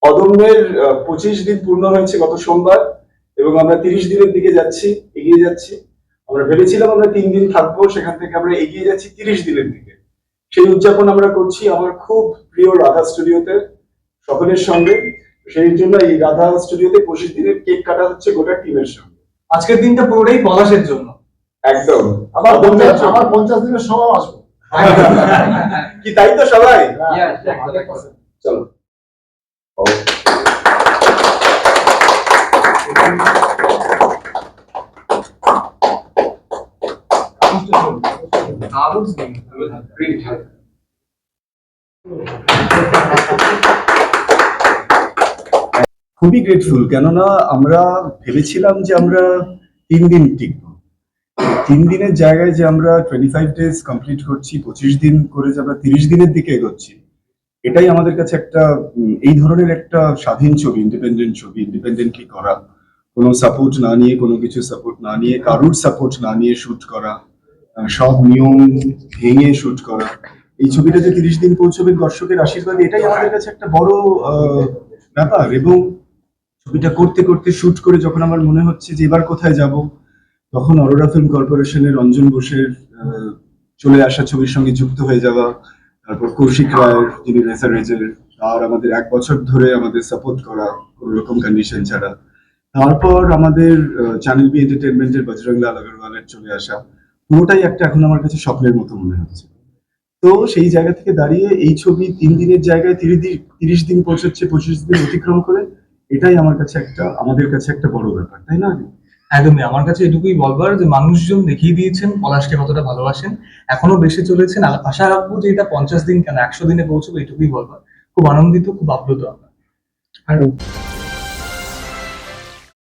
অদম্যের 25 দিন পূর্ণ হয়েছে গত সোমবার, এবং আমরা 30 দিনের দিকে এগিয়ে যাচ্ছি। আমরা ভেবেছিলাম আমরা 3 দিন থাকবো, সেখান থেকে আমরা এগিয়ে যাচ্ছি 30 দিনের দিকে। সেই উদযাপন আমরা করছি আমার খুব প্রিয় রাধা স্টুডিওতে সকলের সঙ্গে। সেই জন্য এই রাধা স্টুডিওতে 25 দিনের কেক কাটা হচ্ছে গোটা টিমের সঙ্গে। আজকের দিনটা পুরোটাই পলাশের জন্য। একদম। আমার 50 দিনের সময় আসবো কি তাই তো সবাই? চলো। খুবই গ্রেটফুল, কেননা আমরা ভেবেছিলাম যে আমরা 3 দিন টিকবো। 3 দিনের জায়গায় যে আমরা 25 ডেজ কমপ্লিট করছি, 25 দিন করে যে আমরা 30 দিনের দিকে এগোচ্ছি, এটাই আমাদের কাছে একটা এই ধরনের একটা স্বাধীন ছবি, ইন্ডিপেন্ডেন্ট ছবি, ইন্ডিপেন্ডেন্টলি করা, কোনো সাপোর্ট না নিয়ে, কোনো কিছু সাপোর্ট না নিয়ে, কারুর সাপোর্ট না নিয়ে শুট করা, সব নিয়ম ভেঙে শুট করা। এই ছবিটা যে 30 দিন পৌঁছবে দর্শকের আশীর্বাদ, এটাই আমাদের কাছে একটা বড় ব্যাপার। এবং ছবিটা করতে করতে শুট করে যখন আমার মনে হচ্ছে যে এবার কোথায় যাব, তখন অরোরা ফিল্ম কর্পোরেশনের রঞ্জন বোসের চলে আসা ছবির সঙ্গে যুক্ত হয়ে যাওয়া, তারপর কৌশিক রায়ের, যিনি রেজার, আর আমাদের 1 বছর ধরে আমাদের সাপোর্ট করা কোনো রকম কন্ডিশন ছাড়া, তারপর আমাদের চ্যানেল বি এন্টারটেনমেন্টের বজরং লাল আগরওয়ালের চলে আসা, পুরোটাই একটা এখন আমার কাছে স্বপ্নের মতো মনে হচ্ছে। তো সেই জায়গা থেকে দাঁড়িয়ে এই ছবি 3 দিনের জায়গায় 30 দিন পৌঁছচ্ছে, 25 দিন অতিক্রম করে, এটাই আমার কাছে আমাদের কাছে একটা বড় ব্যাপার, তাই না? একদমই। আমার কাছে এটুকুই বলবার যে মানুষজন দেখিয়ে দিয়েছেন পলাশকে কতটা ভালোবাসেন, এখনো বেশি চলেছেন। আশা রাখবো যে এটা 50 দিন কেন 100 দিনে পৌঁছবে, এটুকুই বলবার। খুব আনন্দিত, খুব আপ্লুত আমরা।